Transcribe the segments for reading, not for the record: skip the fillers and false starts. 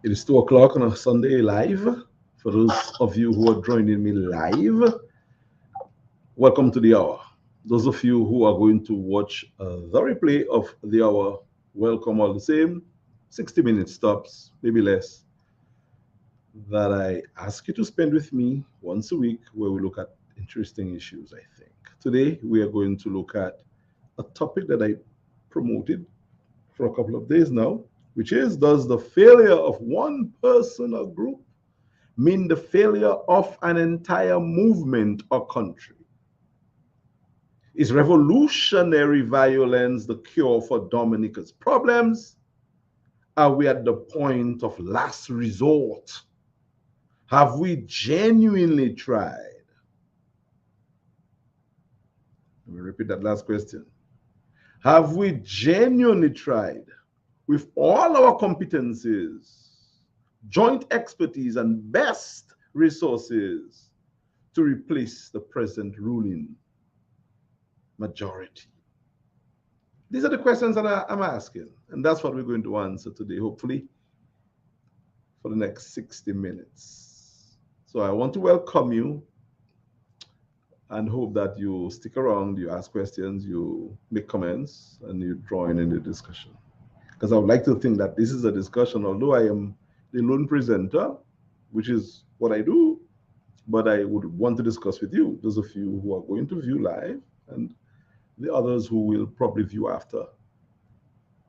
It is 2 o'clock on a Sunday live. For those of you who are joining me live, welcome to the hour. Those of you who are going to watch the replay of the hour, welcome all the same. 60 minutes stops, maybe less, that I ask you to spend with me once a week where we look at interesting issues, I think. Today, we are going to look at a topic that I promoted for a couple of days now, which is, does the failure of one person or group mean the failure of an entire movement or country? Is revolutionary violence the cure for Dominica's problems? Are we at the point of last resort? Have we genuinely tried? Let me repeat that last question. Have we genuinely tried with all our competencies, joint expertise, and best resources to replace the present ruling majority? These are the questions that I'm asking, and that's what we're going to answer today, hopefully, for the next 60 minutes. So I want to welcome you and hope that you stick around, you ask questions, you make comments, and you join in the discussion. Because I would like to think that this is a discussion, although I am the lone presenter, which is what I do, but I would want to discuss with you, those of you who are going to view live and the others who will probably view after.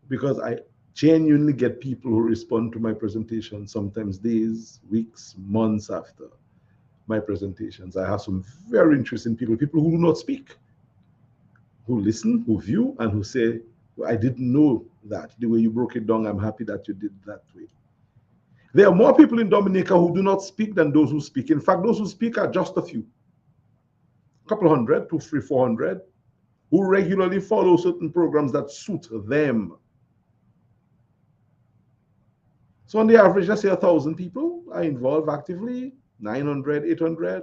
Because I genuinely get people who respond to my presentation, sometimes days, weeks, months after my presentations. I have some very interesting people, people who do not speak, who listen, who view, and who say, well, I didn't know that. The way you broke it down, I'm happy that you did that way. There are more people in Dominica who do not speak than those who speak. In fact, those who speak are just a few, a couple hundred, 200, 300, 400, who regularly follow certain programs that suit them. So on the average, let's say 1,000 people are involved actively, 900, 800.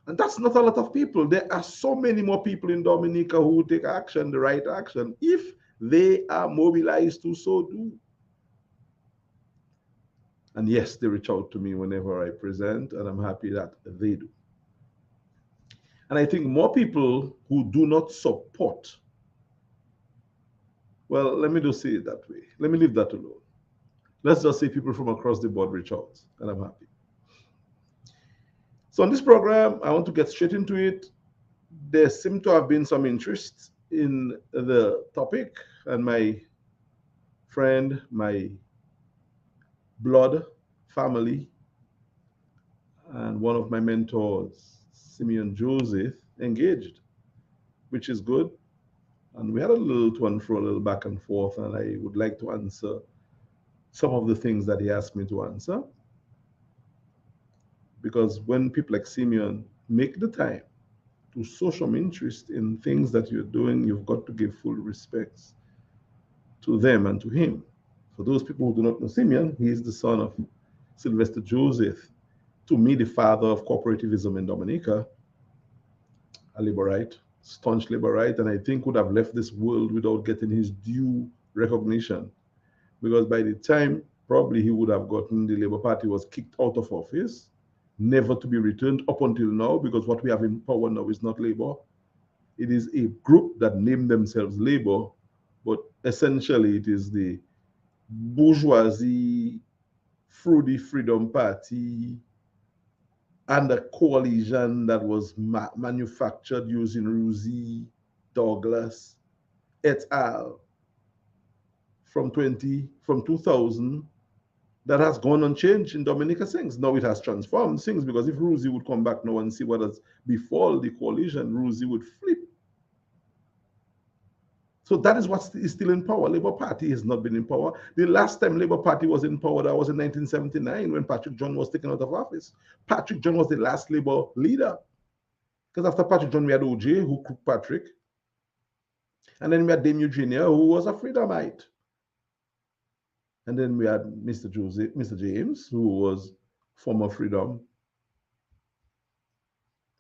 And that's not a lot of people. There are so many more people in Dominica who will take action, the right action, if they are mobilized to so do. And yes, they reach out to me whenever I present, and I'm happy that they do. And I think more people who do not support, well, let me just say it that way. Let me leave that alone. Let's just say people from across the board reach out, and I'm happy. So on this program, I want to get straight into it. There seemed to have been some interest in the topic, and my friend, my blood family, and one of my mentors, Simeon Joseph, engaged, which is good. And we had a little to and fro, a little back and forth, and I would like to answer some of the things that he asked me to answer. Because when people like Simeon make the time to show some interest in things that you're doing, you've got to give full respect to them and to him. For those people who do not know Simeon, he is the son of Sylvester Joseph, to me, the father of cooperativism in Dominica, a laborite, staunch laborite, and I think would have left this world without getting his due recognition. Because by the time probably he would have gotten, the Labour Party was kicked out of office, never to be returned up until now, because what we have in power now is not Labour. It is a group that named themselves Labour, but essentially it is the bourgeoisie through the Freedom Party and a coalition that was manufactured using Rosie Douglas et al. From 2000 that has gone unchanged in Dominica Sings. Now it has transformed things, because if Rosie would come back now and see what has befall the coalition, Rosie would flip. So that is what is still in power. Labour Party has not been in power. The last time Labour Party was in power, that was in 1979 when Patrick John was taken out of office. Patrick John was the last Labour leader. Because after Patrick John, we had OJ, who cooked Patrick. And then we had Dame Eugenia, who was a Freedomite. And then we had Mr. James, who was former Freedom.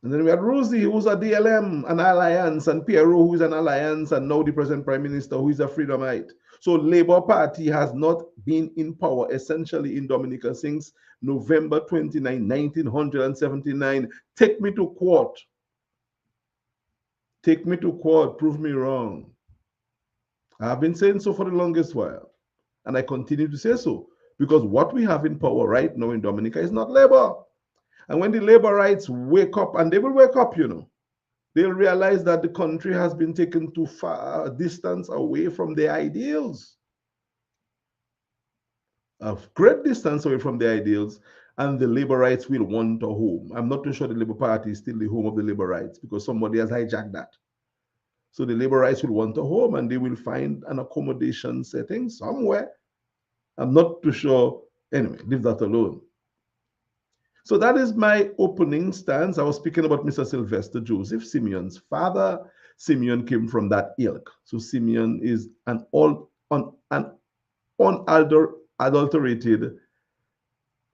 And then we had Rosie, who's a DLM, an alliance, and Pierrot, who is an alliance, and now the present prime minister, who is a freedomite. So Labour Party has not been in power essentially in Dominica since November 29, 1979. Take me to court. Take me to court. Prove me wrong. I've been saying so for the longest while. And I continue to say so. Because what we have in power right now in Dominica is not Labour. And when the Labourites wake up, and they will wake up, they'll realize that the country has been taken too far a distance away from their ideals, a great distance away from their ideals, and the Labourites will want a home. I'm not too sure the Labour Party is still the home of the Labourites because somebody has hijacked that. So the Labourites will want a home and they will find an accommodation setting somewhere. I'm not too sure. Anyway, leave that alone. So that is my opening stance. I was speaking about Mr. Sylvester Joseph, Simeon's father. Simeon came from that ilk. So Simeon is an unadulterated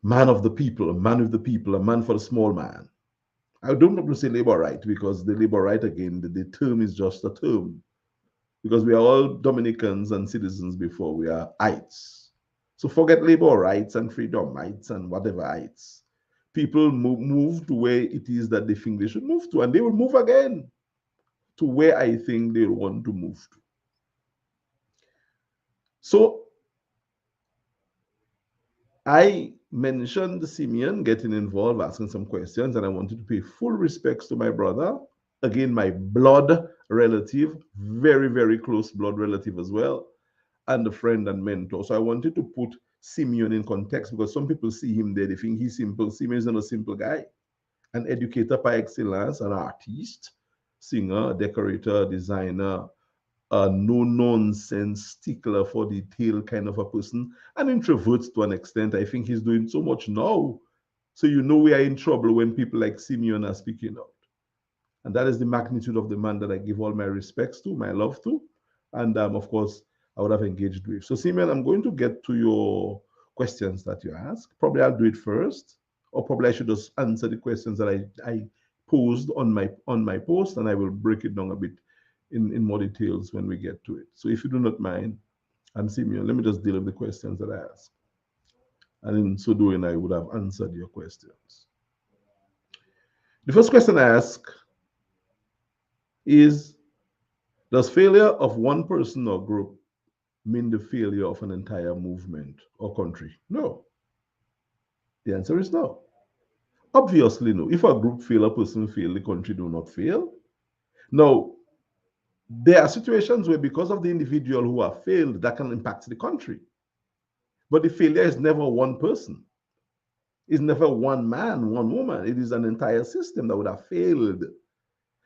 man of the people, a man with the people, a man for the small man. I don't want to say labor right because the labor right, again, the term is just a term because we are all Dominicans and citizens before we are ites. So forget labor rights and freedomites and whatever ites. People move to where it is that they think they should move to, and they will move again to where I think they want to move to. So I mentioned Simeon getting involved, asking some questions, and I wanted to pay full respects to my brother. Again, my blood relative, very, very close blood relative as well, and a friend and mentor. So I wanted to put Simeon in context because some people see him there, they think he's simple. Simeon is not a simple guy. An educator par excellence, an artist, singer, decorator, designer, a no nonsense stickler for detail kind of a person, an introvert to an extent. I think he's doing so much now. So you know we are in trouble when people like Simeon are speaking out. And that is the magnitude of the man that I give all my respects to, my love to, and of course, I would have engaged with. So, Simeon, I'm going to get to your questions that you ask. Probably I'll do it first, or probably I should just answer the questions that I posed on my post, and I will break it down a bit in more details when we get to it. So, if you do not mind, and Simeon, let me just deal with the questions that I asked. And in so doing, I would have answered your questions. The first question I ask is, does failure of one person or group mean the failure of an entire movement or country? No. The answer is no. Obviously, no. If a group fail, a person fail, the country do not fail. Now, there are situations where because of the individual who have failed, that can impact the country. But the failure is never one person. It's never one man, one woman. It is an entire system that would have failed.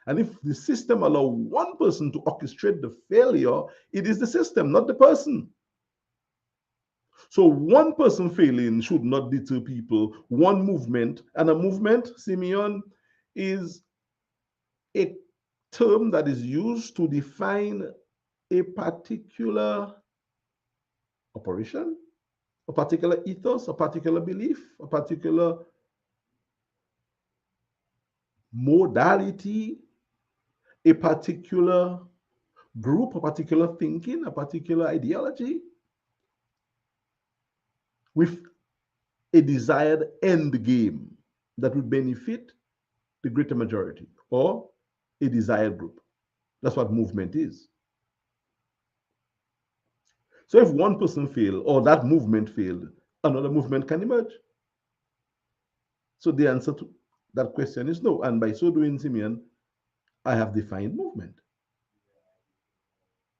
And if the system allow one person to orchestrate the failure, it is the system, not the person. So one person failing should not deter people. One movement, and a movement, Simeon, is a term that is used to define a particular operation, a particular ethos, a particular belief, a particular modality, a particular group, a particular thinking, a particular ideology with a desired end game that would benefit the greater majority or a desired group. That's what movement is. So if one person failed or that movement failed, another movement can emerge. So the answer to that question is no. And by so doing, Simeon, I have defined movement.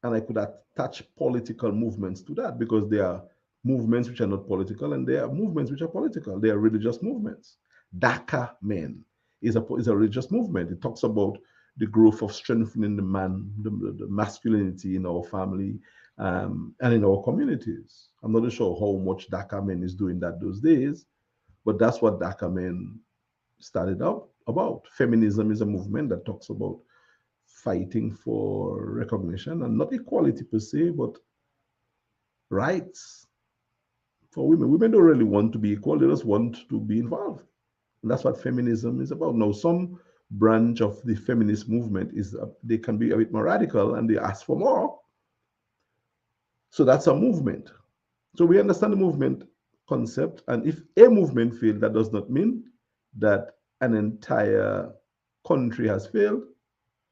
And I could attach political movements to that because there are movements which are not political and there are movements which are political. They are religious movements. Dhaka Men is a religious movement. It talks about the growth of strengthening the man, the masculinity in our family and in our communities. I'm not sure how much Dhaka Men is doing that those days, but that's what Dhaka Men started out about. Feminism is a movement that talks about fighting for recognition and not equality per se, but rights for women. Women don't really want to be equal, they just want to be involved. And that's what feminism is about. Now, some branch of the feminist movement is they can be a bit more radical and they ask for more. So that's a movement. So we understand the movement concept, and if a movement failed, that does not mean that an entire country has failed.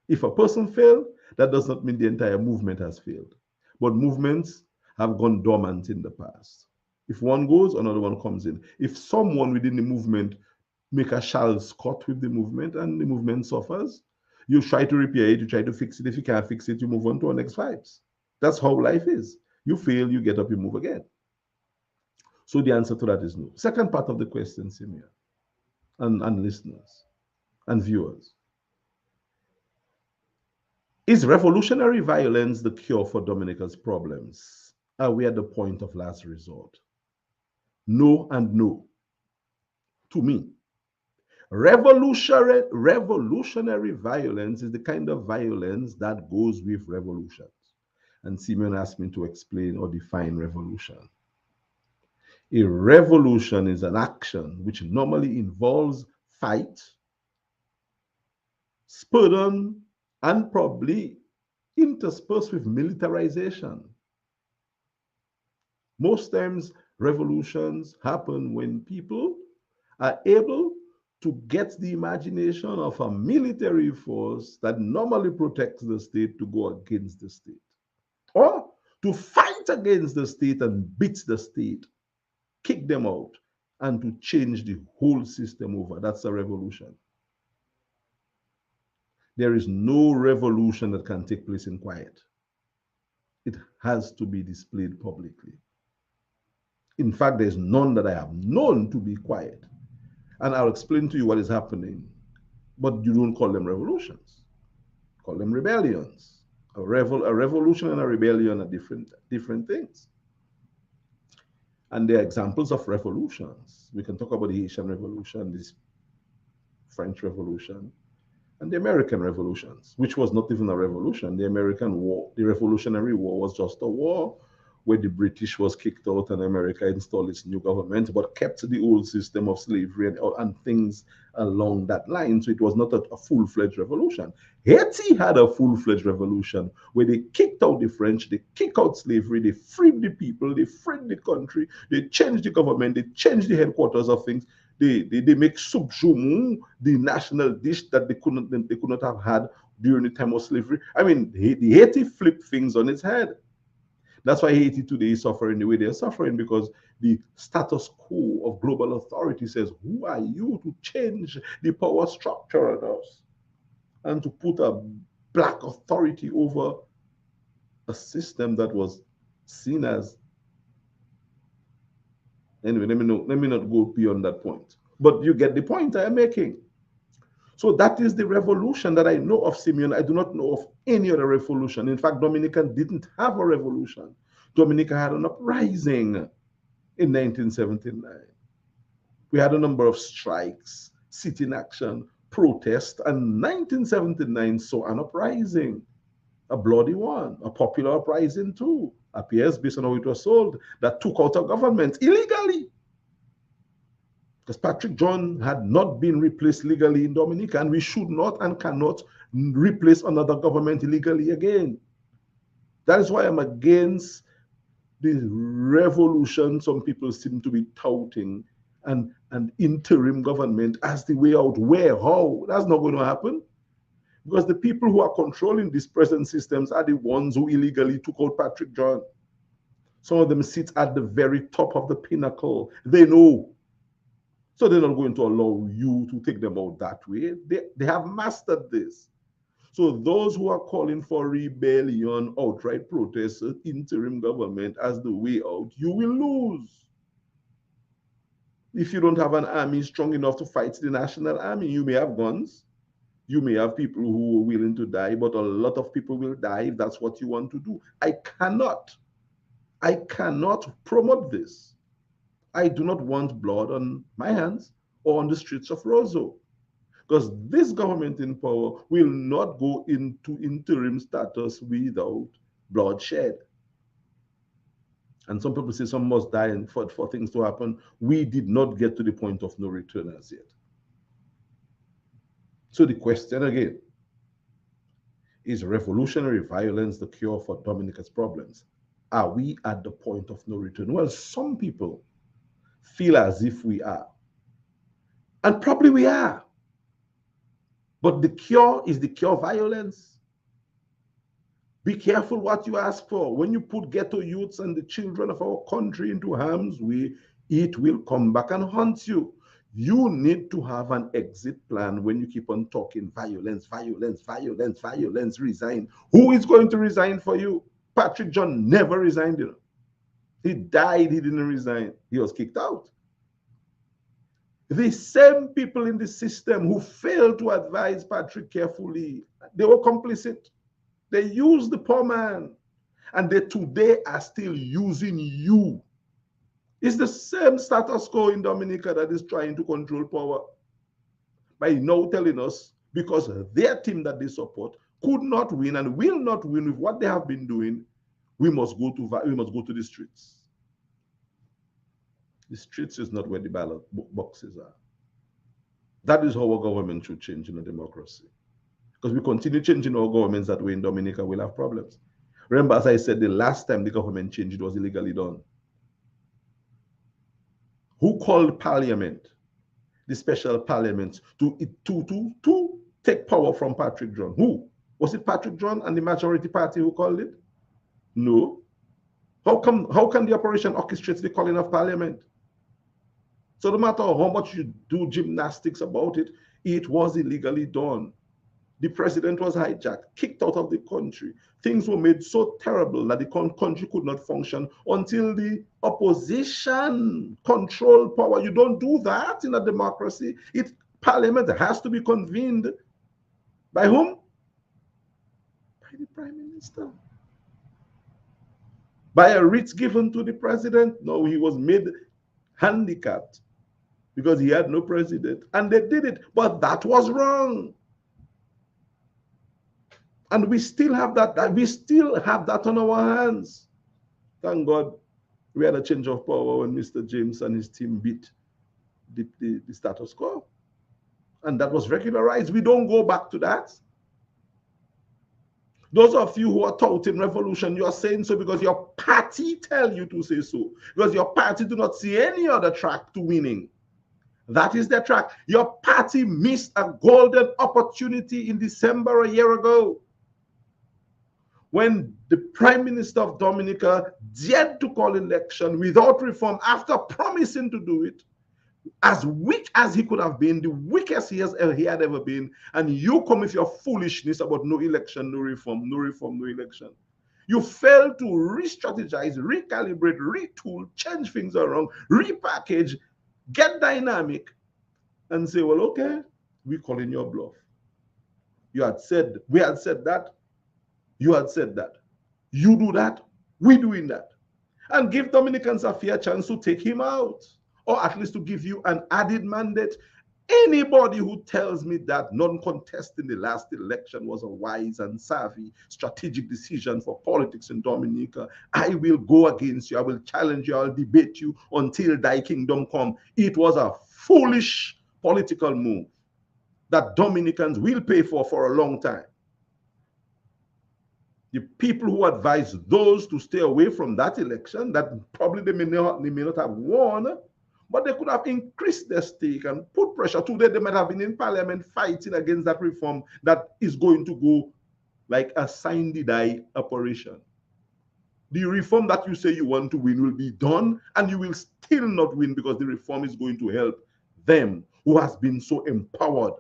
If a person failed, that does not mean the entire movement has failed. But movements have gone dormant in the past. If one goes, another one comes in. If someone within the movement make a Charles Scott with the movement and the movement suffers, you try to repair it, you try to fix it. If you can't fix it, you move on to our next vibes. That's how life is. You fail, you get up, you move again. So the answer to that is no. Second part of the question, Simeon, and listeners and viewers. Is revolutionary violence the cure for Dominica's problems? Are we at the point of last resort? No and no. To me, revolutionary violence is the kind of violence that goes with revolutions. And Simeon asked me to explain or define revolution. A revolution is an action which normally involves fight, spurred on, and probably interspersed with militarization. Most times, revolutions happen when people are able to get the imagination of a military force that normally protects the state to go against the state, or to fight against the state and beat the state, kick them out, and to change the whole system over. That's a revolution. There is no revolution that can take place in quiet. It has to be displayed publicly. In fact, there's none that I have known to be quiet. And I'll explain to you what is happening. But you don't call them revolutions. Call them rebellions. A revolution and a rebellion are different things. And there are examples of revolutions. We can talk about the Haitian Revolution, this French Revolution, and the American revolutions, which was not even a revolution. The American War, the Revolutionary War, was just a war where the British was kicked out and America installed its new government, but kept the old system of slavery and things along that line. So it was not a full-fledged revolution. Haiti had a full-fledged revolution where they kicked out the French, they kicked out slavery, they freed the people, they freed the country, they changed the government, they changed the headquarters of things. They make soup joumou the national dish that they could not have had during the time of slavery. I mean, Haiti flipped things on its head. That's why Haiti today is suffering the way they're suffering, because the status quo of global authority says, who are you to change the power structure on us and to put a black authority over a system that was seen as, anyway, let me not go beyond that point. But you get the point I am making. So that is the revolution that I know of, Simeon. I do not know of any other revolution. In fact, Dominica didn't have a revolution. Dominica had an uprising in 1979. We had a number of strikes, sit-in action, protest, and 1979 saw an uprising, a bloody one, a popular uprising too, appears based on how it was sold, that took out a government illegally. Because Patrick John had not been replaced legally in Dominica, and we should not and cannot replace another government illegally again. That is why I'm against the revolution some people seem to be touting and an interim government as the way out. Where? How? That's not going to happen. Because the people who are controlling these present systems are the ones who illegally took out Patrick John. Some of them sit at the very top of the pinnacle. They know. So they're not going to allow you to take them out that way. They have mastered this. So those who are calling for rebellion, outright protest, interim government as the way out, you will lose. If you don't have an army strong enough to fight the national army, you may have guns. You may have people who are willing to die, but a lot of people will die if that's what you want to do. I cannot promote this. I do not want blood on my hands or on the streets of Roseau, because this government in power will not go into interim status without bloodshed. And some people say some must die for things to happen. We did not get to the point of no return as yet. So the question again, is revolutionary violence the cure for Dominica's problems? Are we at the point of no return? Well, some people feel as if we are, and probably we are. But the cure is the cure violence. Be careful what you ask for. When you put ghetto youths and the children of our country into harm's way, it will come back and haunt you. You need to have an exit plan when you keep on talking violence, violence, violence, violence, resign. Who is going to resign for you? Patrick John never resigned, you know. He died, he didn't resign. He was kicked out. The same people in the system who failed to advise Patrick carefully, they were complicit. They used the poor man, and they today are still using you. It's the same status quo in Dominica that is trying to control power by now telling us because their team that they support could not win and will not win with what they have been doing, we must go to the streets. The streets is not where the ballot boxes are. That is how our government should change in a democracy. Because we continue changing our governments that way in Dominica, we'll have problems. Remember, as I said, the last time the government changed, it was illegally done. Who called parliament, the special parliament, to take power from Patrick John? Who? Was it Patrick John and the majority party who called it? No. How can the operation orchestrate the calling of parliament? So no matter how much you do gymnastics about it, it was illegally done. The president was hijacked, kicked out of the country. Things were made so terrible that the country could not function until the opposition controlled power. You don't do that in a democracy. Parliament has to be convened by whom? By the prime minister. By a writ given to the president? No, he was made handicapped because he had no president. And they did it, but that was wrong. And we still have that. We still have that on our hands. Thank God we had a change of power when Mr. James and his team beat the status quo. And that was regularized. We don't go back to that. Those of you who are touting revolution, you are saying so because your party tell you to say so. Because your party do not see any other track to winning. That is their track. Your party missed a golden opportunity in December a year ago, when the Prime Minister of Dominica dared to call election without reform after promising to do it, as weak as he could have been, the weakest he had ever been, and you come with your foolishness about no election, no reform, no reform, no election. You fail to re-strategize, recalibrate, retool, change things around, repackage, get dynamic, and say, well, okay, we call in your bluff. We had said that. You had said that. You do that, we doing that. And give Dominicans a fair chance to take him out, or at least to give you an added mandate. Anybody who tells me that non-contesting the last election was a wise and savvy strategic decision for politics in Dominica, I will go against you. I will challenge you. I'll debate you until thy kingdom come. It was a foolish political move that Dominicans will pay for a long time. The people who advise those to stay away from that election, that probably they may not have won, but they could have increased their stake and put pressure. Today they might have been in parliament fighting against that reform that is going to go like a sign the die operation. The reform that you say you want to win will be done, and you will still not win because the reform is going to help them who has been so empowered.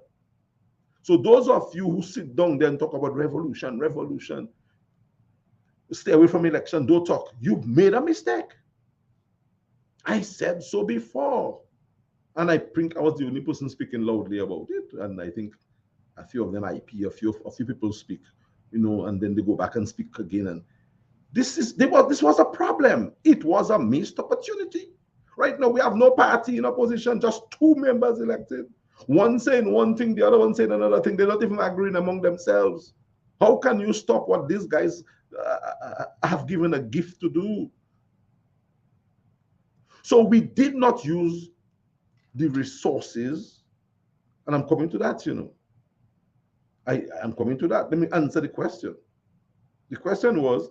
So those of you who sit down there and talk about revolution, stay away from election, don't talk. You've made a mistake. I said so before. And I think I was the only person speaking loudly about it. And I think a few of them a few people speak, and then they go back and speak again. And this was a problem. It was a missed opportunity. Right now we have no party in opposition, just two members elected. One saying one thing, the other one saying another thing. They're not even agreeing among themselves. How can you stop what these guys have given a gift to do? So we did not use the resources, and I'm coming to that, I am coming to that. Let me answer the question. The question was,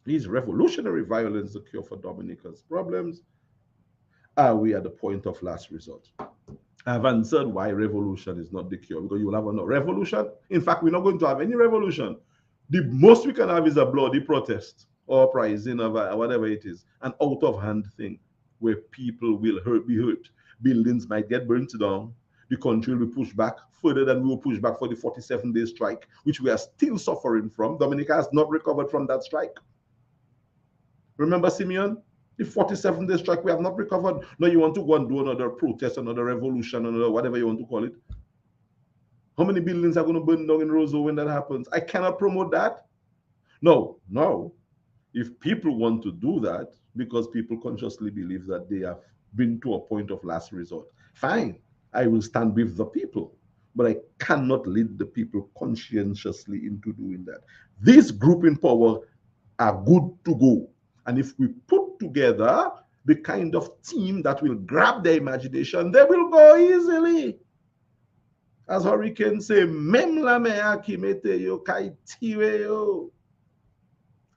is revolutionary violence the cure for Dominica's problems? Are we at the point of last resort? I've answered why revolution is not the cure, because you will have no revolution. In fact, we're not going to have any revolution. The most we can have is a bloody protest or uprising or whatever it is, an out of hand thing where people will be hurt. Buildings might get burnt down. The country will be pushed back further than we will push back for the 47-day strike, which we are still suffering from. Dominica has not recovered from that strike. Remember, Simeon? The 47-day strike, we have not recovered. Now you want to go and do another protest, another revolution, another whatever you want to call it. How many buildings are going to burn down in Roseau when that happens? I cannot promote that. No, no. If people want to do that because people consciously believe that they have been to a point of last resort, fine. I will stand with the people. But I cannot lead the people conscientiously into doing that. This group in power are good to go. And if we put together the kind of team that will grab their imagination, they will go easily. As Hurricane say, Memla mea kimete yo kaitiwe yo.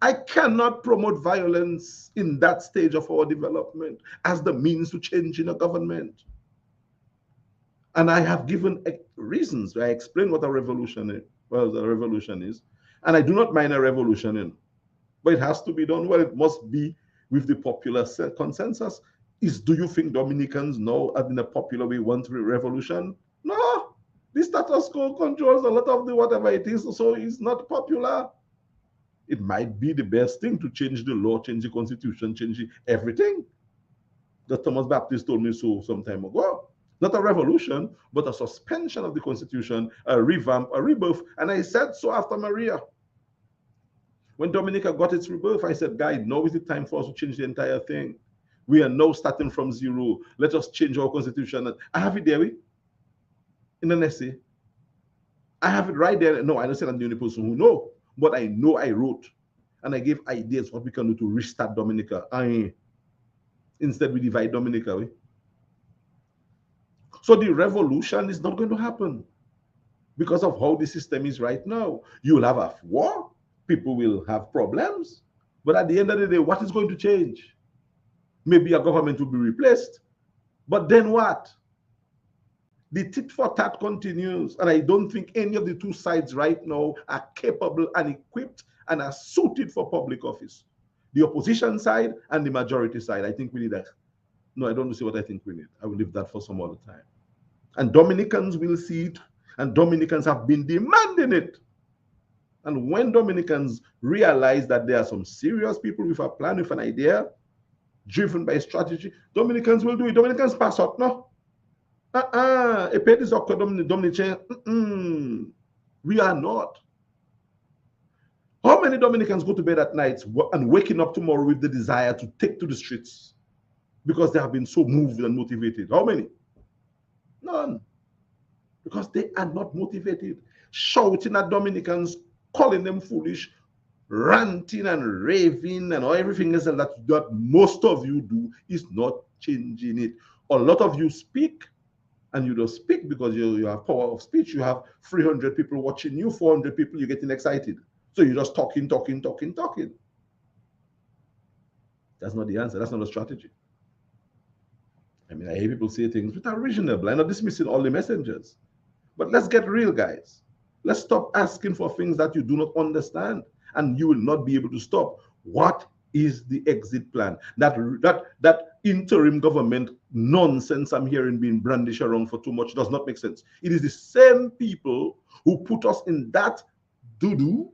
I cannot promote violence in that stage of our development as the means to change in a government. And I have given reasons. I explain what a revolution is. Well, the revolution is. And I do not mind a revolution in. But it has to be done well. It must be with the popular consensus. Do you think Dominicans know in a popular way want revolution? No. The status quo controls a lot of the whatever it is, so it's not popular. It might be the best thing to change the law, change the constitution, change everything. The Thomas Baptist told me so some time ago. Not a revolution, but a suspension of the constitution, a revamp, a rebirth. And I said so after Maria. When Dominica got its rebirth, I said, guys, now is the time for us to change the entire thing. We are now starting from zero. Let us change our constitution. I have it there in an essay. I have it right there. No, I don't say I'm the only person who know, but I know I wrote. And I gave ideas what we can do to restart Dominica. Instead, we divide Dominica. So the revolution is not going to happen because of how the system is right now. You'll have a war. People will have problems. But at the end of the day, what is going to change? Maybe a government will be replaced. But then what? The tit for tat continues. And I don't think any of the two sides right now are capable and equipped and are suited for public office. The opposition side and the majority side. I think we need that. No, I don't see what I think we need. I will leave that for some other time. And Dominicans will see it. And Dominicans have been demanding it. And when Dominicans realize that there are some serious people with a plan, with an idea, driven by strategy, Dominicans will do it. Dominicans pass out, no? We are not. How many Dominicans go to bed at night and waking up tomorrow with the desire to take to the streets because they have been so moved and motivated? How many? None. Because they are not motivated. Shouting at Dominicans, calling them foolish, ranting and raving and everything else that most of you do is not changing it. A lot of you speak, and you don't speak because you have power of speech. You have 300 people watching you, 400 people, you're getting excited. So you're just talking. That's not the answer. That's not a strategy. I mean, I hear people say things which are reasonable. I'm not dismissing all the messengers. But let's get real, guys. Let's stop asking for things that you do not understand and you will not be able to stop. What is the exit plan? That interim government nonsense I'm hearing being brandished around for too much does not make sense. It is the same people who put us in that doo-doo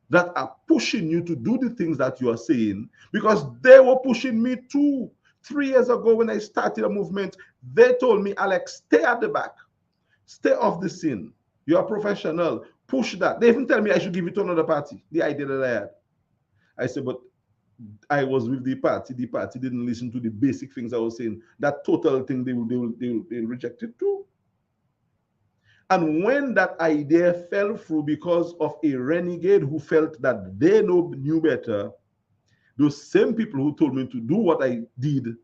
that are pushing you to do the things that you are saying, because they were pushing me too. 3 years ago when I started a movement, they told me, Alex, stay at the back. Stay off the scene. You're a professional. Push that. They even tell me I should give it to another party, the idea that I had. I said, but I was with the party. The party didn't listen to the basic things I was saying. That total thing, they reject it too. And when that idea fell through because of a renegade who felt that they knew better, those same people who told me to do what I did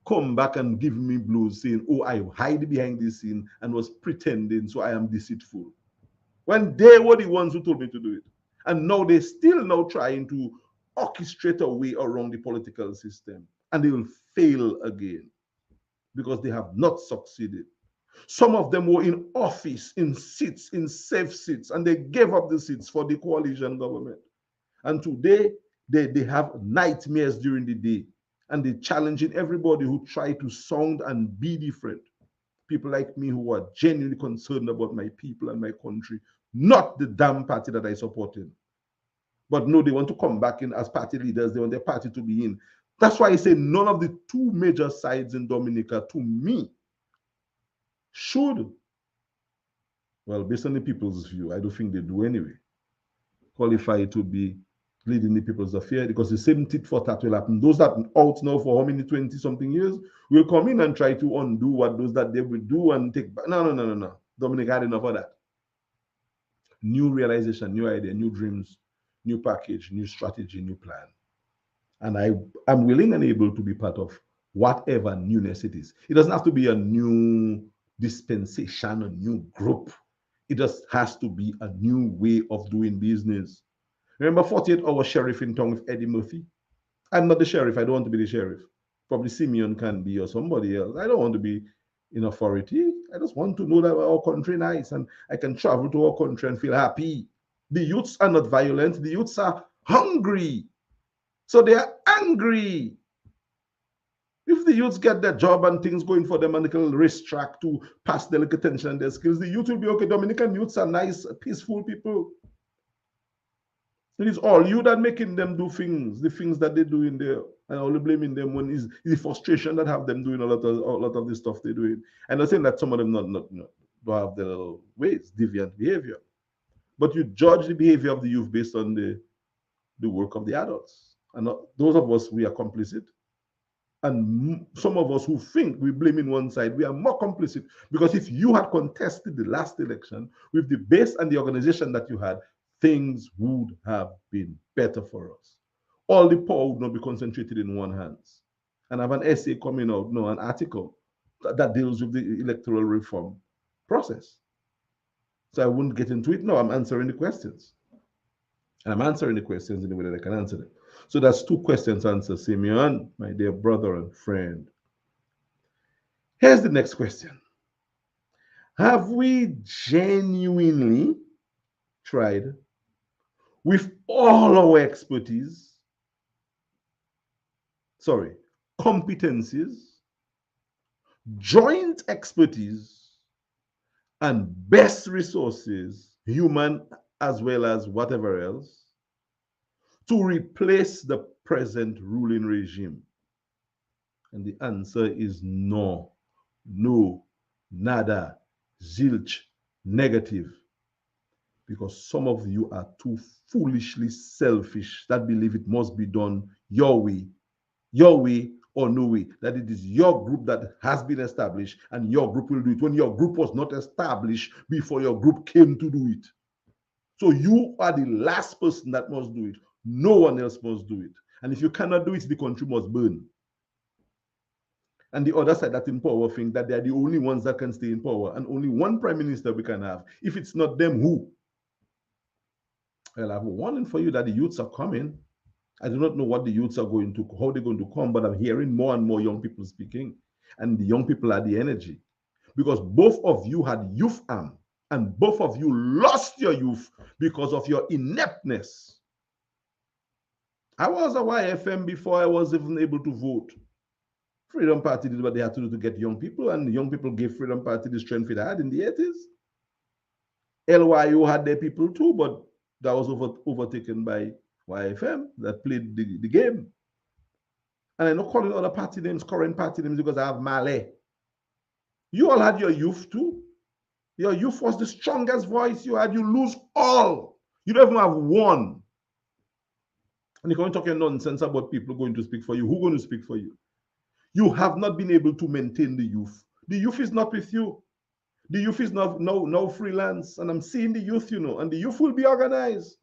come back and give me blues saying, oh, I hide behind this scene and was pretending, so I am deceitful. when they were the ones who told me to do it. And now they're still now trying to orchestrate a way around the political system. And they will fail again because they have not succeeded. Some of them were in office, in seats, in safe seats, and they gave up the seats for the coalition government. And today, they have nightmares during the day. And they're challenging everybody who try to sound and be different. People like me who are genuinely concerned about my people and my country, not the damn party that I supported. But no, they want to come back in as party leaders. They want their party to be in. That's why I say none of the two major sides in Dominica, to me, should, well, based on the people's view, I don't think they do anyway, qualify to be leading the people's affairs, because the same tit for tat will happen. Those that are out now for how many 20 something years will come in and try to undo what those that they will do and take back. No, no, no, no, no. Dominica had enough of that. New realization, new idea, new dreams, new package, new strategy, new plan. And I am willing and able to be part of whatever newness it is. It doesn't have to be a new dispensation, a new group. It just has to be a new way of doing business. Remember 48-hour sheriff in town with Eddie Murphy? I'm not the sheriff. I don't want to be the sheriff. Probably Simeon can be or somebody else. I don't want to be in authority. I just want to know that our country is nice and I can travel to our country and feel happy. The youths are not violent. The youths are hungry. So they are angry. If the youths get their job and things going for them and they can racetrack to pass their attention and their skills, the youth will be okay. Dominican youths are nice, peaceful people. It is all you that making them do things, the things that they do in there, and only blaming them when is the frustration that have them doing a lot of the stuff they're doing. And I'm saying that some of them not don't have their ways, deviant behavior. But you judge the behavior of the youth based on the work of the adults. And those of us, we are complicit. And some of us who think we blame in one side, we are more complicit. Because if you had contested the last election with the base and the organization that you had, things would have been better for us. All the power would not be concentrated in one hands. And I have an essay coming out, no, an article that deals with the electoral reform process. So I wouldn't get into it. No, I'm answering the questions. And I'm answering the questions in the way that I can answer them. So that's two questions answered, Simeon, my dear brother and friend. Here's the next question. Have we genuinely tried with all our expertise, competencies, joint expertise, and best resources, human as well as whatever else, to replace the present ruling regime? And the answer is no, no, nada, zilch, negative. Because some of you are too foolishly selfish that believe it must be done your way or no way. That it is your group that has been established and your group will do it when your group was not established before your group came to do it. So you are the last person that must do it. No one else must do it. And if you cannot do it, the country must burn. And the other side that in power think that they are the only ones that can stay in power and only one prime minister we can have. If it's not them, who? Well, I have a warning for you that the youths are coming. I do not know what the youths are going to, how they're going to come, but I'm hearing more and more young people speaking. And the young people are the energy. Because both of you had youth arm, and both of you lost your youth because of your ineptness. I was a YFM before I was even able to vote. Freedom Party did what they had to do to get young people, and the young people gave Freedom Party the strength it had in the 80s. LYU had their people too, but that was overtaken by YFM that played the game. And I'm not calling other party names, current party names, because I have Malay. You all had your youth too. Your youth was the strongest voice you had. You lose all. You don't even have one. And you can't talk your nonsense about people going to speak for you. Who's going to speak for you? You have not been able to maintain the youth. The youth is not with you. The youth is not no freelance. And I'm seeing the youth, and the youth will be organized.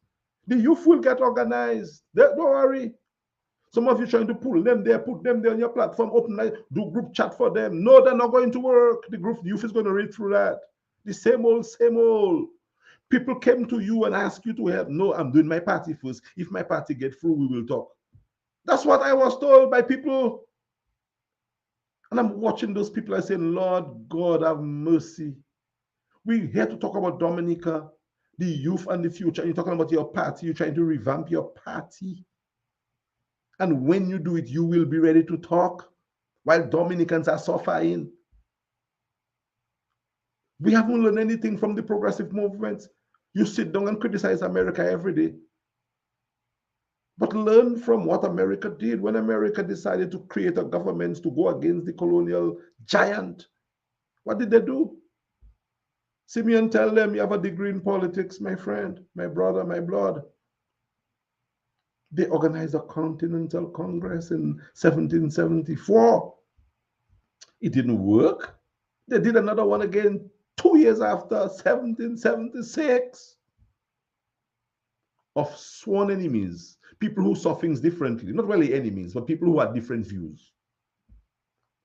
The youth will get organized. Don't worry. Some of you trying to pull them there, put them there on your platform, open, do group chat for them. No, they're not going to work. The youth is going to read through that. The same old, same old. People came to you and asked you to help. No, I'm doing my party first. If my party get through, we will talk. That's what I was told by people. And I'm watching those people. I say, Lord God, have mercy. We're here to talk about Dominica, the youth and the future. You're talking about your party. You're trying to revamp your party. And when you do it, you will be ready to talk while Dominicans are suffering. We haven't learned anything from the progressive movements. You sit down and criticize America every day. But learn from what America did when America decided to create a government to go against the colonial giant. What did they do? Simeon, tell them you have a degree in politics, my friend, my brother, my blood. They organized a Continental Congress in 1774. It didn't work. They did another one again 2 years after, 1776. Of sworn enemies, people who saw things differently, not really enemies, but people who had different views.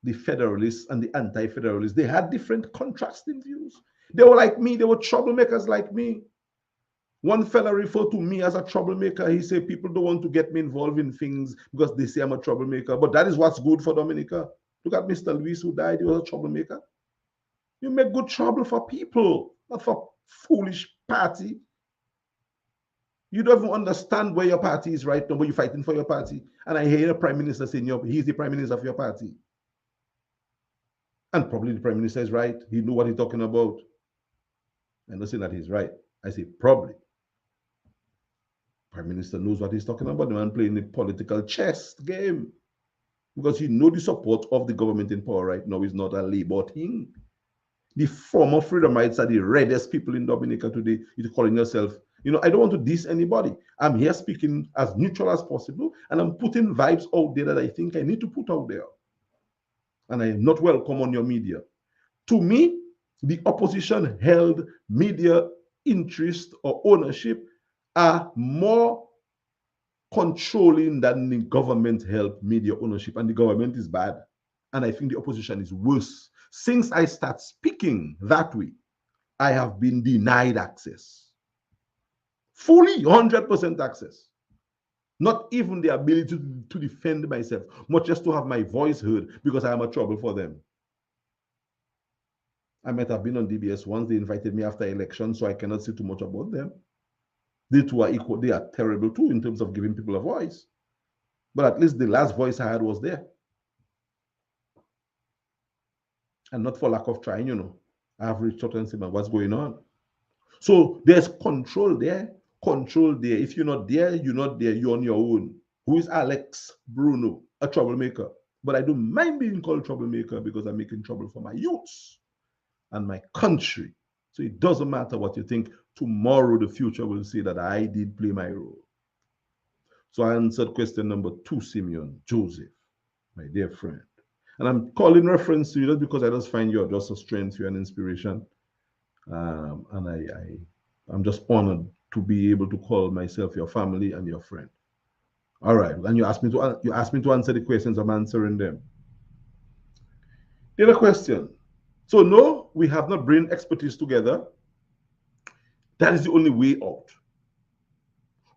The Federalists and the Anti-Federalists, they had different contrasting views. They were like me, they were troublemakers like me. One fella referred to me as a troublemaker. He said, people don't want to get me involved in things because they say I'm a troublemaker. But that is what's good for Dominica. Look at Mr. Luis who died, he was a troublemaker. You make good trouble for people, not for foolish party. You don't even understand where your party is right now, but you're fighting for your party. And I hear the Prime Minister saying he's the Prime Minister of your party. And probably the Prime Minister is right. He knew what he's talking about. I'm not saying that he's right. I say probably. Prime Minister knows what he's talking about. The man playing the political chess game. Because he knows the support of the government in power right now is not a Labour thing. The former Freedomites are the reddest people in Dominica today. You're calling yourself, I don't want to diss anybody. I'm here speaking as neutral as possible, and I'm putting vibes out there that I think I need to put out there. And I am not welcome on your media. To me, the opposition held media interest or ownership are more controlling than the government held media ownership, and the government is bad. And I think the opposition is worse. Since I start speaking that way, I have been denied access. Fully 100% access. Not even the ability to defend myself, much just to have my voice heard because I am a trouble for them. I might have been on DBS once. They invited me after election, so I cannot say too much about them. They too are equal. They are terrible too in terms of giving people a voice. But at least the last voice I had was there. And not for lack of trying. I have reached out and said, man, what's going on? So there's control there. Control there. If you're not there, you're not there. You're on your own. Who is Alex Bruno? A troublemaker. But I don't mind being called troublemaker because I'm making trouble for my youths and my country. So it doesn't matter what you think. Tomorrow, the future will say that I did play my role. So I answered question number 2, Simeon Joseph, my dear friend. And I'm calling reference to you just because I just find you're just a strength, you're an inspiration. And I'm just honored to be able to call myself your family and your friend. All right, and you asked me to answer the questions. I'm answering them. The other question. So no, we have not bring expertise together. That is the only way out.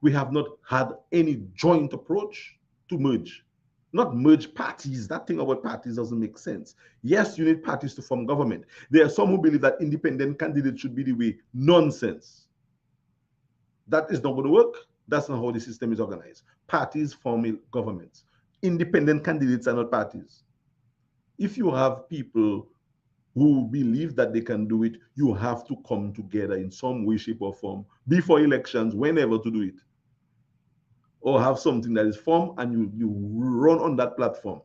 We have not had any joint approach to merge. Not merge parties. That thing about parties doesn't make sense. Yes, you need parties to form government. There are some who believe that independent candidates should be the way. Nonsense. That is not going to work. That's not how the system is organized. Parties form governments. Independent candidates are not parties. If you have people who believe that they can do it, you have to come together in some way, shape, or form before elections, whenever to do it. Or have something that is formed and you run on that platform.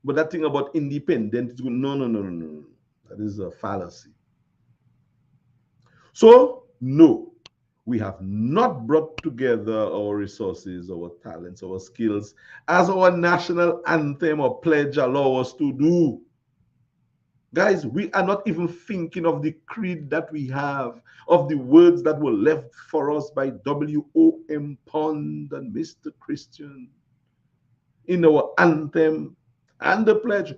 But that thing about independent, no. That is a fallacy. So, no, we have not brought together our resources, our talents, our skills as our national anthem or pledge allow us to do. Guys, we are not even thinking of the creed that we have, of the words that were left for us by W.O.M. Pond and Mr. Christian in our anthem and the pledge.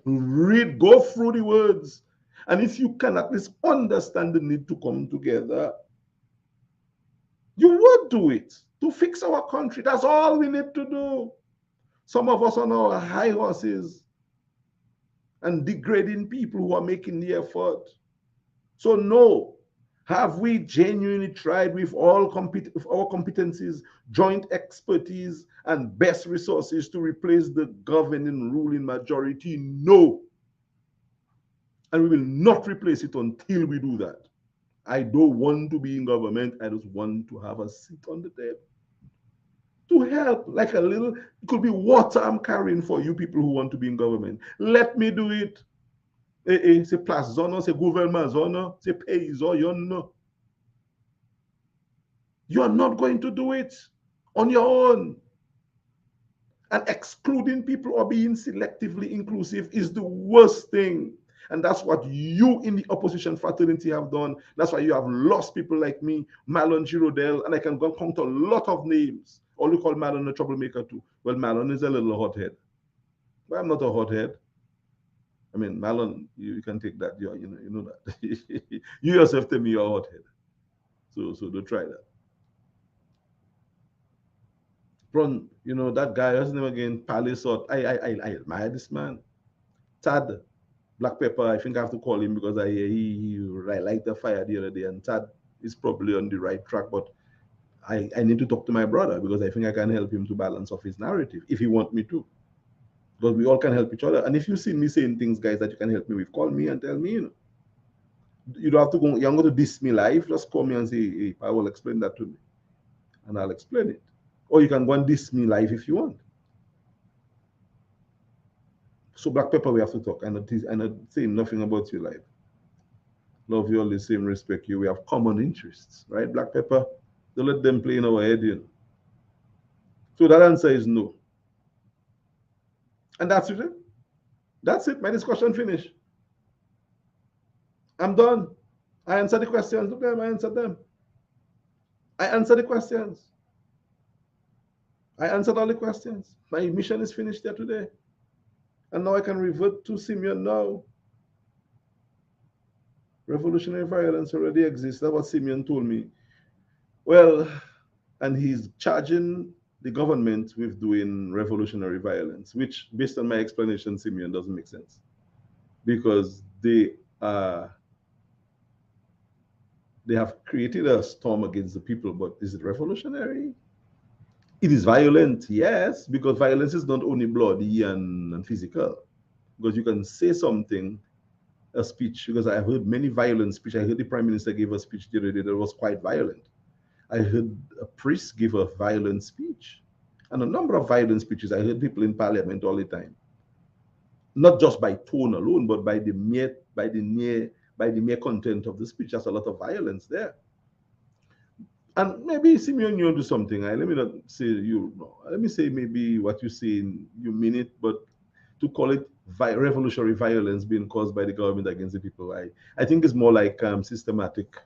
Go through the words. And if you can at least understand the need to come together, You would do it to fix our country. That's all we need to do. Some of us on our high horses and degrading people who are making the effort. So, no, have we genuinely tried with with our competencies, joint expertise, and best resources to replace the governing ruling majority? No. And we will not replace it until we do that. I don't want to be in government. I just want to have a seat on the table to help, like a little, it could be water I'm carrying for you people who want to be in government. Let me do it. C'est place zone, c'est gouvernement zone, c'est pays zone. You are not going to do it on your own. And excluding people or being selectively inclusive is the worst thing. And that's what you in the opposition fraternity have done. That's why you have lost people like me, Marlon Girodel, and I can go count a lot of names. All you call Marlon a troublemaker too. Well, Marlon is a little hothead. But I'm not a hothead. I mean, Marlon, you can take that. You know that. You yourself tell me you're a hothead. So don't try that. Bron, that guy, what's his name again? Palisot. I admire this man. Tad, Black Pepper, I think I have to call him because he light the fire the other day, and Tad is probably on the right track, but I need to talk to my brother because I think I can help him to balance off his narrative if he want me to. Because we all can help each other. And if you see me saying things, guys, that you can help me with, call me and tell me, You don't have to go, you're going to diss me live, just call me and say, hey, I will explain that to me. And I'll explain it. Or you can go and diss me live if you want. So Black Pepper, we have to talk. I'm not saying nothing about you live. Love you all the same, respect you. We have common interests, right, Black Pepper? Don't let them play in our head, So that answer is no. And that's it. That's it. My discussion finished. I'm done. I answered the questions. Look, I answered them. I answered the questions. I answered all the questions. My mission is finished there today. And now I can revert to Simeon now. Revolutionary violence already exists. That's what Simeon told me. Well, and he's charging the government with doing revolutionary violence, which, based on my explanation, Simeon, doesn't make sense. Because they have created a storm against the people, but is it revolutionary? It is violent, yes, because violence is not only bloody and physical. Because you can say something, a speech, because I heard many violent speeches. I heard the Prime Minister gave a speech the other day that was quite violent. I heard a priest give a violent speech, and a number of violent speeches. I heard people in Parliament all the time, not just by tone alone, but by the mere content of the speech. There's a lot of violence there. And maybe Simeon, you do something. Let me not say you. No. Let me say maybe what you say, you mean it, but to call it revolutionary violence being caused by the government against the people, I think it's more like systematic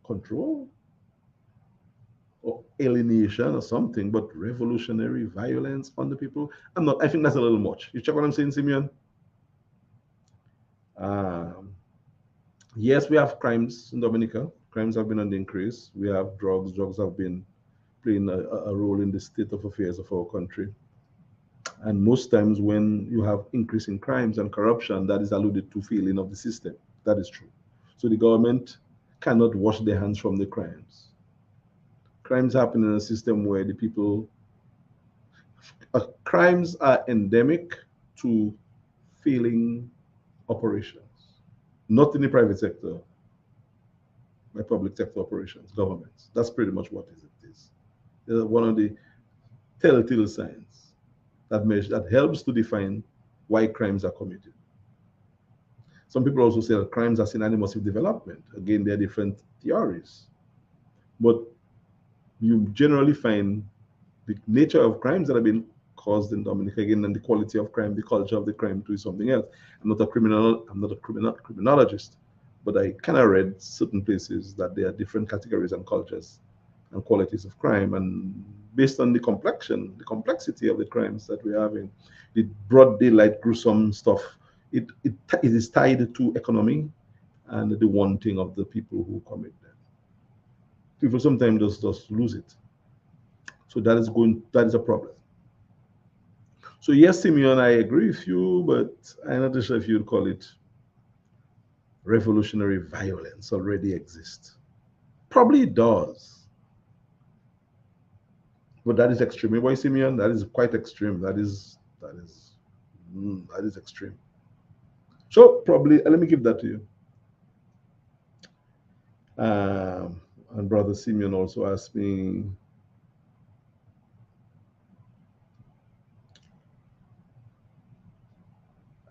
control or alienation or something, but revolutionary violence on the people. I think that's a little much. You check what I'm saying, Simeon? Yes, we have crimes in Dominica. Crimes have been on the increase. We have drugs. Drugs have been playing a role in the state of affairs of our country. And most times when you have increasing crimes and corruption, that is alluded to failing of the system. That is true. So the government cannot wash their hands from the crimes. Crimes happen in a system where the people, crimes are endemic to failing operations, not in the private sector, by public sector operations, governments. That's pretty much what it is. One of the telltale signs that helps to define why crimes are committed. Some people also say that crimes are synonymous with development. Again, there are different theories. But you generally find the nature of crimes that have been caused in Dominica, again, and the quality of crime, the culture of the crime too, is something else. I'm not a criminologist, but I kind of read certain places that there are different categories and cultures and qualities of crime, and based on the complexity of the crimes that we're having, the broad daylight gruesome stuff, it is tied to economy and the wanting of the people who commit them. People sometimes just lose it. So that is a problem. So yes, Simeon, I agree with you, but I'm not sure if you'd call it revolutionary violence already exists. Probably it does, but that is extreme. Why, Simeon? That is quite extreme. That is extreme. So probably let me give that to you. Um, and Brother Simeon also asked me,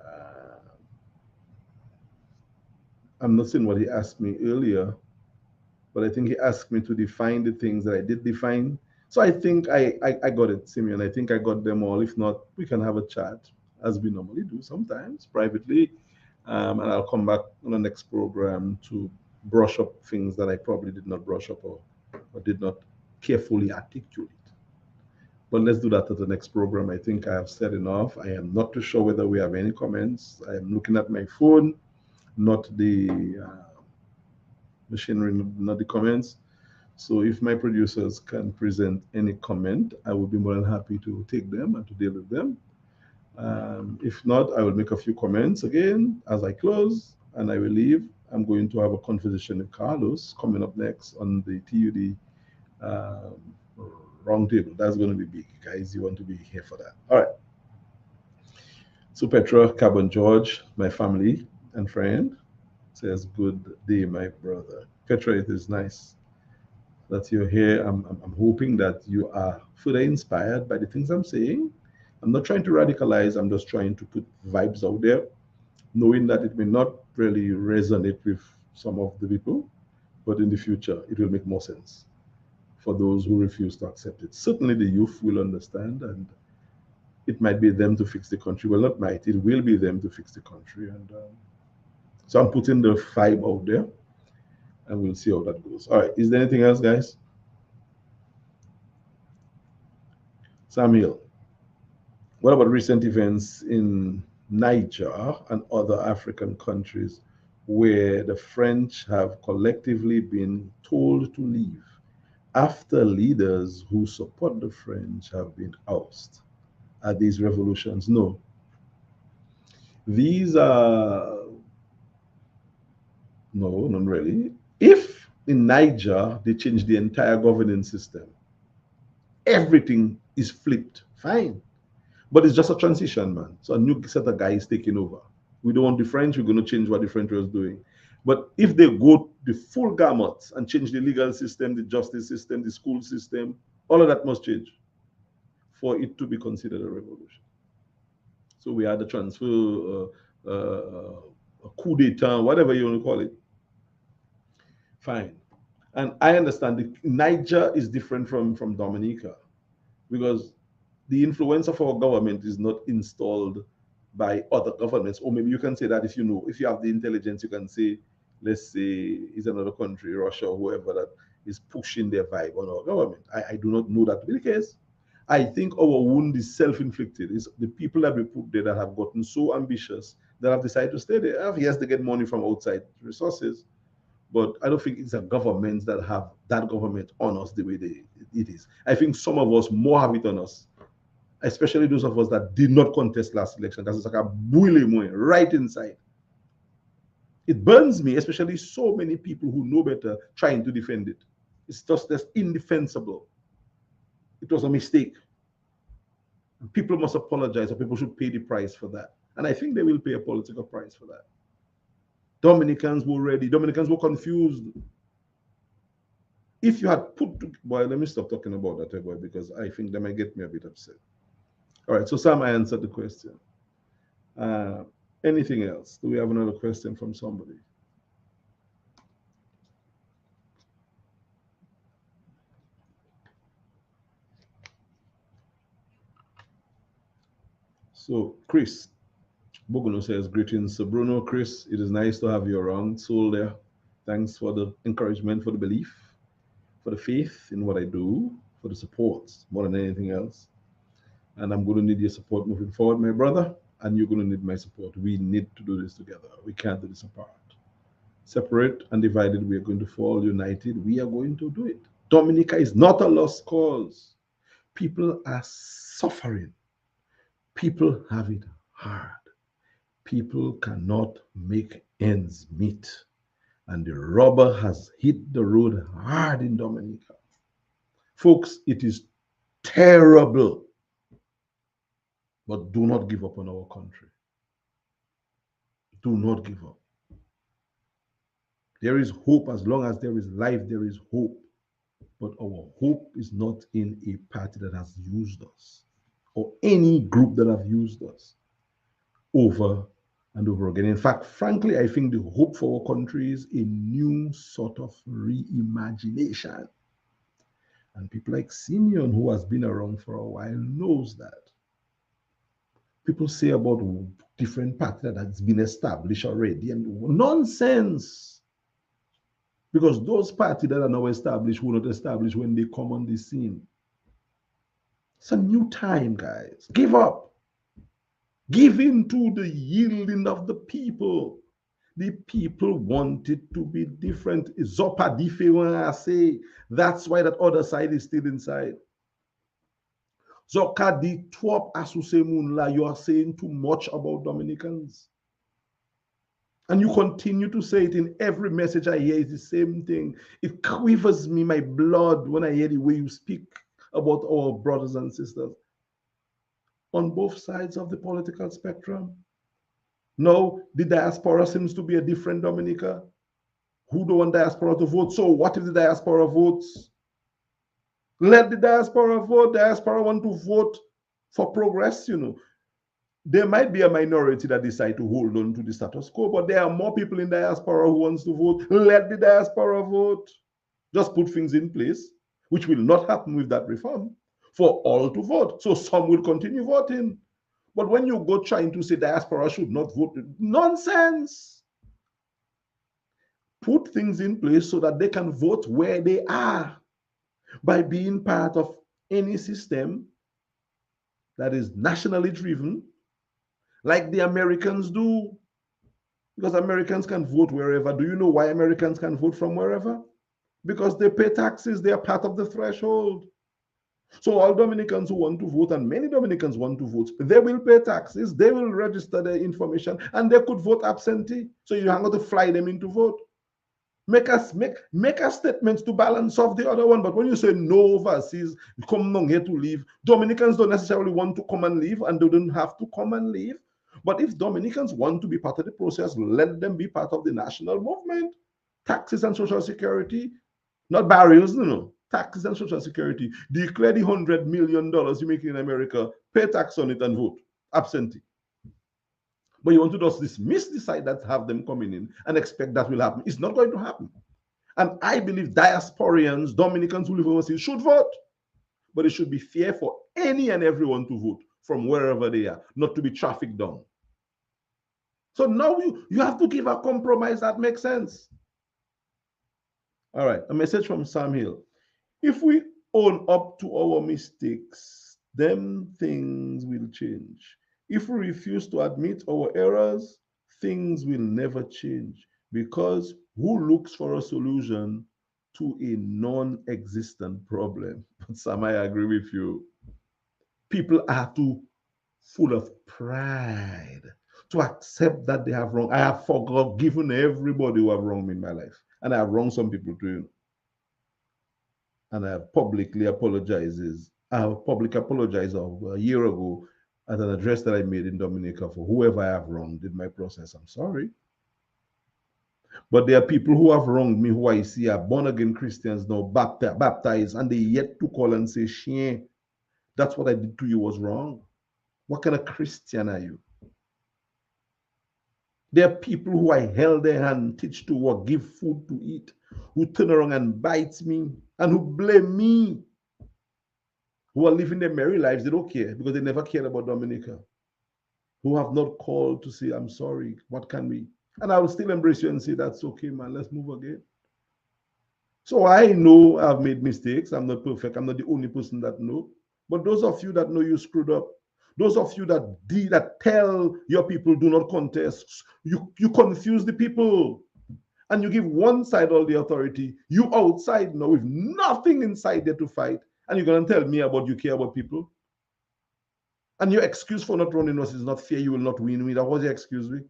uh, I'm not saying what he asked me earlier, but I think he asked me to define the things that I did define. So I think I got it, Simeon. I think I got them all. If not, we can have a chat as we normally do sometimes privately. And I'll come back on the next program to brush up things that I probably did not brush up or did not carefully articulate. But let's do that at the next program. I think I have said enough. I am not too sure whether we have any comments. I am looking at my phone, not the machinery, not the comments. So if my producers can present any comment, I would be more than happy to take them and to deal with them. If not, I will make a few comments again as I close and I will leave. I'm going to have a conversation with Carlos coming up next on the TUD um, roundtable. That's going to be big, guys. You want to be here for that. All right. So Petra, Carbon George, my family and friend, says, "Good day, my brother." Petra, it is nice that you're here. I'm hoping that you are further inspired by the things I'm saying. I'm not trying to radicalize, I'm just trying to put vibes out there, knowing that it may not really resonate with some of the people, but in the future, it will make more sense for those who refuse to accept it. Certainly, the youth will understand, and it might be them to fix the country. Well, not might, it will be them to fix the country. And so I'm putting the vibe out there, and we'll see how that goes. All right, is there anything else, guys? Samuel, what about recent events in Niger and other African countries where the French have collectively been told to leave after leaders who support the French have been ousted? Are these revolutions? No. These are, no, not really. If in Niger they change the entire governing system, everything is flipped, fine. But it's just a transition, man. So a new set of guys taking over. We don't want the French, we're going to change what the French was doing. But if they go the full gamut and change the legal system, the justice system, the school system, all of that must change for it to be considered a revolution. So we had the transfer, a coup d'etat, whatever you want to call it. Fine. And I understand Niger is different from Dominica because the influence of our government is not installed by other governments. Or maybe you can say that if you know, if you have the intelligence, you can say, let's say, is another country, Russia or whoever, that is pushing their vibe on our government. I do not know that to be the case. I think our wound is self-inflicted. It's the people that we put there that have gotten so ambitious that have decided to stay there. Yes, they get money from outside resources, but I don't think it's a government that have that government on us the way it is. I think some of us more have it on us, especially those of us that did not contest last election. That's like a boiling right inside. It burns me, especially so many people who know better trying to defend it. It's just that's indefensible. It was a mistake. And people must apologize, or people should pay the price for that. And I think they will pay a political price for that. Dominicans were ready. Dominicans were confused. If you had put, boy, let me stop talking about that, boy, because I think they might get me a bit upset. All right, so Sam, I answered the question. Uh, Anything else? Do we have another question from somebody? So, Chris Boguno says, greetings. So, Bruno, Chris, it is nice to have you around. Soul there. Thanks for the encouragement, for the belief, for the faith in what I do, for the support more than anything else. And I'm going to need your support moving forward, my brother. And you're going to need my support. We need to do this together. We can't do this apart. Separate and divided, we are going to fall. United, we are going to do it. Dominica is not a lost cause. People are suffering. People have it hard. People cannot make ends meet. And the rubber has hit the road hard in Dominica. Folks, it is terrible, but do not give up on our country. Do not give up. There is hope. As long as there is life, there is hope. But our hope is not in a party that has used us or any group that have used us over and over again. In fact, frankly, I think the hope for our country is a new sort of reimagination. And people like Simeon, who has been around for a while, knows that. People say about different parties that has been established already, and nonsense. Because those parties that are now established were not established when they come on the scene. It's a new time, guys. Give up. Give in to the yielding of the people. The people want it to be different. Zopa dife when I say that's why that other side is still inside. Zoka di twop asuse munla, you are saying too much about Dominicans. And you continue to say it in every message I hear. It's the same thing. It quivers me, my blood, when I hear the way you speak about our brothers and sisters on both sides of the political spectrum. No, the diaspora seems to be a different Dominica. Who don't want diaspora to vote? So what if the diaspora votes? Let the diaspora vote. Diaspora want to vote for progress, you know. There might be a minority that decide to hold on to the status quo, but there are more people in diaspora who wants to vote. Let the diaspora vote. Just put things in place, which will not happen with that reform, for all to vote. So some will continue voting. But when you go trying to say diaspora should not vote, nonsense. Put things in place so that they can vote where they are by being part of any system that is nationally driven, like the Americans do. Because Americans can vote wherever. Do you know why Americans can vote from wherever? Because they pay taxes, they are part of the threshold. So all Dominicans who want to vote, and many Dominicans want to vote, they will pay taxes, they will register their information, and they could vote absentee. So you have got to fly them in to vote. Make a statement to balance off the other one. But when you say no overseas, come down here to leave, Dominicans don't necessarily want to come and leave, and they don't have to come and leave. But if Dominicans want to be part of the process, let them be part of the national movement. Taxes and social security, not barriers, no. Taxes and social security. Declare the $100 million you make in America, pay tax on it and vote. Absentee. But you want to just dismiss the side that have them coming in and expect that will happen. It's not going to happen. And I believe diasporians, Dominicans who live overseas should vote. But it should be fair for any and everyone to vote from wherever they are, not to be trafficked down. So now you have to give a compromise that makes sense. All right, a message from Sam Hill. If we own up to our mistakes, then things will change. If we refuse to admit our errors, things will never change because who looks for a solution to a non existent problem? But Sam, I agree with you. People are too full of pride to accept that they have wrong. I have forgiven everybody who have wronged me in my life, and I have wronged some people too. And I have publicly apologizes. I have publicly apologized a year ago at an address that I made in Dominica for whoever I have wronged in my process. I'm sorry. But there are people who have wronged me who I see are born again Christians now, baptized, and they yet to call and say, Shane, that's what I did to you was wrong. What kind of Christian are you? There are people who I held their hand, teach to work, give food to eat, who turn around and bite me and who blame me, who are living their merry lives. They don't care because they never cared about Dominica, who have not called to say, I'm sorry, what can we? And I will still embrace you and say, that's okay, man, let's move again. So I know I've made mistakes. I'm not perfect. I'm not the only person that know. But those of you that know you screwed up, those of you that tell your people do not contest, you confuse the people. And you give one side all the authority, you outside now with nothing inside there to fight, and you're going to tell me about you care about people? And your excuse for not running us is not fair, you will not win. That was your excuse, we.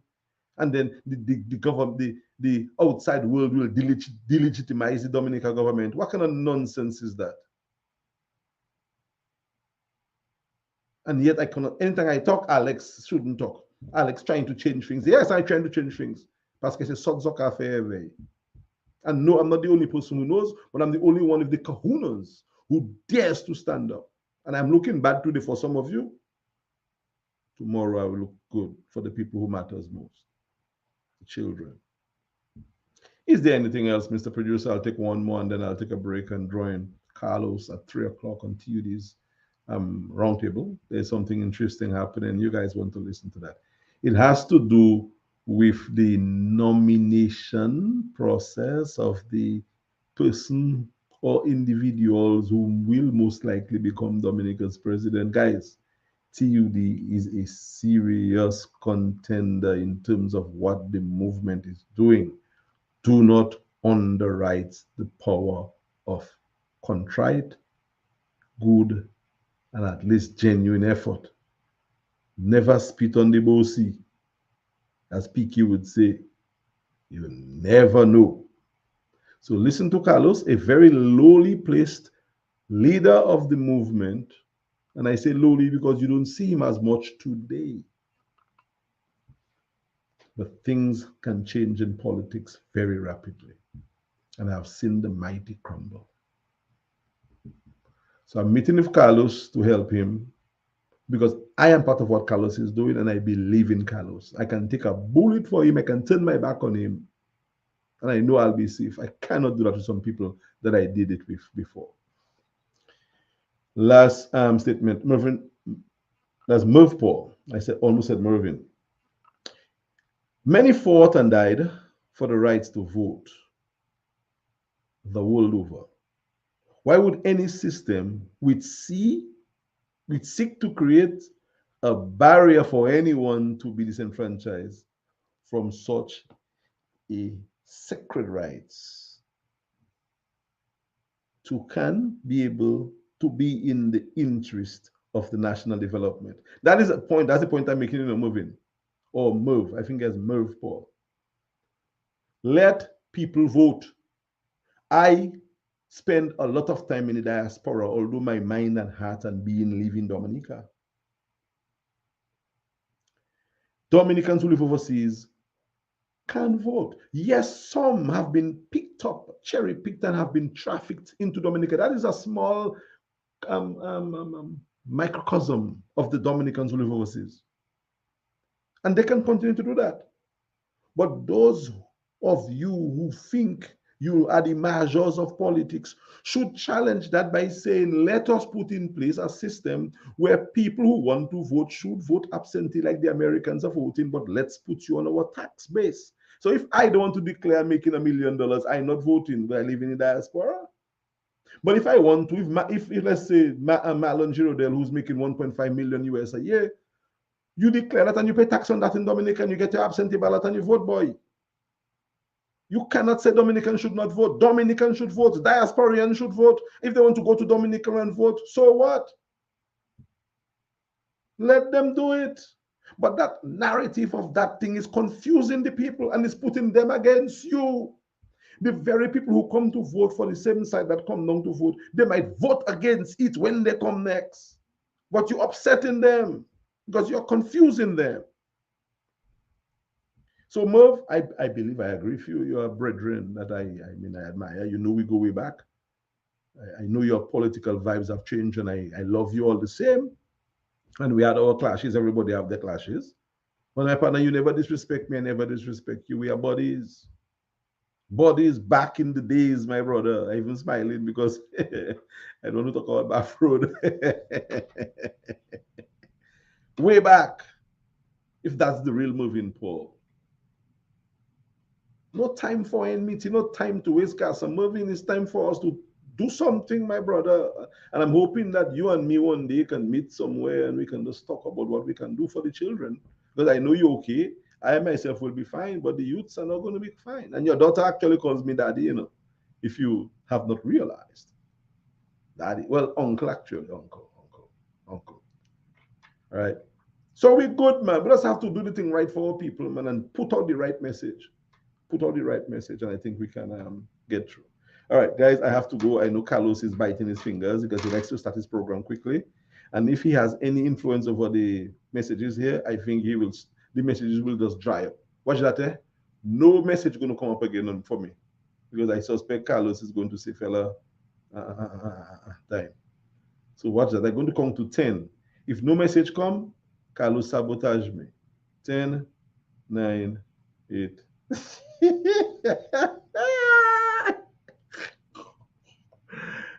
And then the government, the outside world will delegitimize the Dominica government. What kind of nonsense is that? And yet I cannot, anytime I talk, Alex shouldn't talk. Alex trying to change things. Yes, I'm trying to change things. Parce que c'est ça que I fait. And no, I'm not the only person who knows, but I'm the only one of the kahunas who dares to stand up. And I'm looking bad today for some of you. Tomorrow I will look good for the people who matters most, the children. Is there anything else, Mr. Producer? I'll take one more and then I'll take a break and join Carlos at 3 o'clock on TUD's roundtable. There's something interesting happening. You guys want to listen to that. It has to do with the nomination process of the person or individuals who will most likely become Dominica's president. Guys, TUD is a serious contender in terms of what the movement is doing. Do not underwrite the power of contrite, good, and at least genuine effort. Never spit on the bossy. As Piki would say, you never know. So listen to Carlos, a very lowly placed leader of the movement. And I say lowly because you don't see him as much today. But things can change in politics very rapidly. And I've seen the mighty crumble. So I'm meeting with Carlos to help him because I am part of what Carlos is doing and I believe in Carlos. I can take a bullet for him. I can turn my back on him. And I know I'll be safe. I cannot do that to some people that I did it with before. Last statement, Mervyn. That's Merv Paul. I almost said Mervyn. Many fought and died for the rights to vote the world over. Why would any system which seek to create a barrier for anyone to be disenfranchised from such a sacred rights to can be able to be in the interest of the national development? That is a point. That's the point I'm making in a moving. Or Merv. I think it's Merv Paul. Let people vote. I spend a lot of time in the diaspora, although my mind and heart and being live in Dominica. Dominicans who live overseas can vote. Yes, some have been picked up, cherry picked, and have been trafficked into Dominica. That is a small microcosm of the Dominicans who live overseas. And they can continue to do that. But those of you who think you are the measures of politics should challenge that by saying, let us put in place a system where people who want to vote should vote absentee like the Americans are voting, but let's put you on our tax base. So if I don't want to declare making $1 million, I'm not voting, but I live in the diaspora. But if I want to, if let's say Marlon Girodel, who's making 1.5 million US a year, you declare that and you pay tax on that in Dominica and you get your absentee ballot and you vote, boy. You cannot say Dominicans should not vote. Dominicans should vote. Diasporians should vote. If they want to go to Dominica and vote, so what? Let them do it. But that narrative of that thing is confusing the people and is putting them against you. The very people who come to vote for the same side that come down to vote, they might vote against it when they come next. But you're upsetting them because you're confusing them. So Merv, I believe I agree with you. You're a brethren that I admire. You know we go way back. I know your political vibes have changed and I love you all the same. And we had our clashes. Everybody have their clashes. But my partner, you never disrespect me. I never disrespect you. We are buddies. Buddies back in the days, my brother. I even smiling because I don't want to talk about Bath Road. Way back. If that's the real moving, Paul. No time for enmity, no time to waste gas. And moving, it's time for us to do something, my brother. And I'm hoping that you and me one day can meet somewhere and we can just talk about what we can do for the children. Because I know you're okay. I myself will be fine, but the youths are not going to be fine. And your daughter actually calls me daddy, if you have not realized. Daddy, well, uncle actually, uncle. All right. So we good, man. We just have to do the thing right for our people, man, and put out the right message. Put out the right message, and I think we can get through. All right, guys, I have to go. I know Carlos is biting his fingers because he likes to start his program quickly. And if he has any influence over the messages here, I think the messages will just dry up. Watch that, eh? No message going to come up again for me because I suspect Carlos is going to say, fella, time. So watch that. I'm going to count to 10. If no message come, Carlos sabotage me. 10, 9, 8.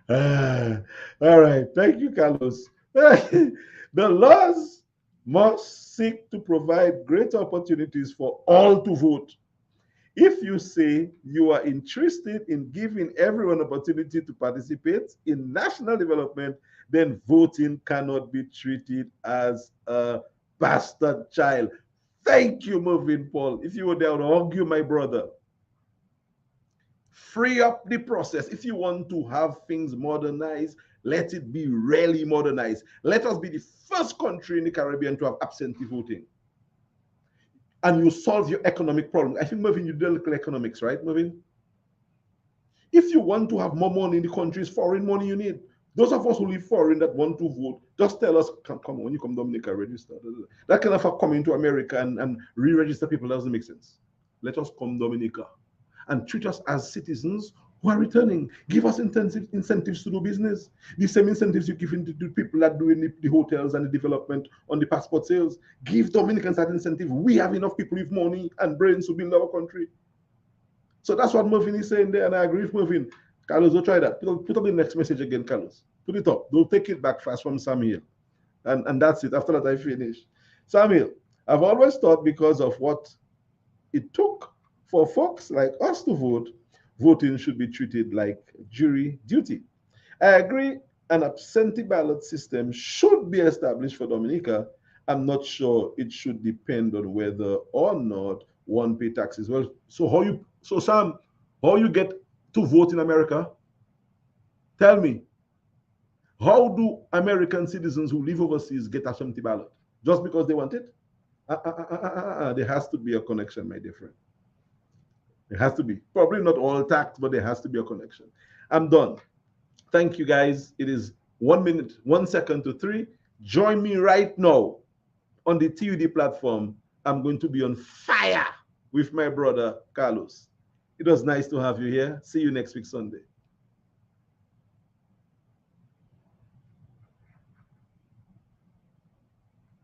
Ah, all right. Thank you, Carlos. The laws must seek to provide great opportunities for all to vote. If you say you are interested in giving everyone opportunity to participate in national development, then voting cannot be treated as a bastard child. Thank you, Mervyn Paul. If you were there, I would argue, my brother. Free up the process. If you want to have things modernized, let it be really modernized. Let us be the first country in the Caribbean to have absentee voting. And you solve your economic problem. I think, Mervyn, you deal with economics, right, Mervyn? If you want to have more money in the country, it's foreign money you need. Those of us who live foreign that want to vote, just tell us, come on, when you come Dominica, register. That kind of coming to America and re-register people doesn't make sense. Let us come Dominica and treat us as citizens who are returning. Give us incentives to do business. The same incentives you give to people that do in the hotels and the development on the passport sales. Give Dominicans that incentive. We have enough people with money and brains to build our country. So that's what Mervyn is saying there, and I agree with Mervyn. Carlos, don't try that. Put up the next message again, Carlos. Put it up. Don't take it back fast from Samuel. And that's it. After that, I finish. Samuel, I've always thought because of what it took for folks like us to vote, voting should be treated like jury duty. I agree an absentee ballot system should be established for Dominica. I'm not sure it should depend on whether or not one pay taxes. Well, so Sam, how you get to vote in America? Tell me, how do American citizens who live overseas get absentee ballot? Just because they want it? There has to be a connection, my dear friend. There has to be. Probably not all tax, but there has to be a connection. I'm done. Thank you, guys. It is 1 minute, 1 second to 3. Join me right now on the TUD platform. I'm going to be on fire with my brother, Carlos. It was nice to have you here. See you next week, Sunday.